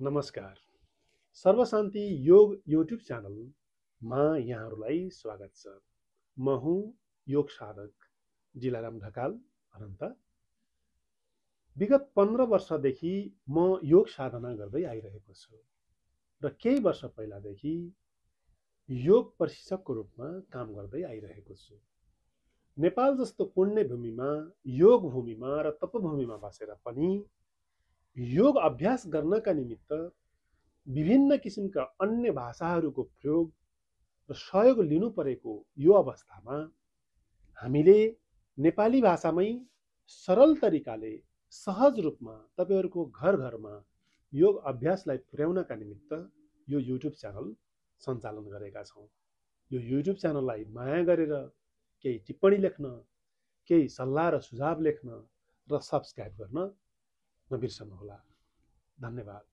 नमस्कार। सर्वशान्ति योग युट्युब च्यानलमा यहाँहरूलाई स्वागत छ। म हुँ योग साधक जिलाराम ढकाल अनन्त। विगत 15 वर्षदेखि म योग साधना गर्दै आइरहेको छु र केही वर्ष पहिलादेखि योग प्रशिक्षकको रूपमा काम गर्दै आइरहेको छु। नेपाल जस्तो पुण्य भूमिमा, योग भूमिमा र तपभूमिमा बसेर पनि योग अभ्यास गर्नका निमित्त विभिन्न किसिमका अन्य भाषाहरूको प्रयोग र सहयोग लिनु परेको यो अवस्थामा हामीले नेपाली भाषामै सरल तरिकाले सहज रूपमा तपाईहरुको घर घरमा योग अभ्यासलाई पुर्याउनका निमित्त यो युट्युब च्यानल सञ्चालन गरेका छौं। यो युट्युब च्यानललाई माया गरेर केही टिप्पणी लेख्न, केही सल्लाह र सुझाव लेख्न र सब्स्क्राइब गर्न नबिर्सनुहोला। धन्यवाद।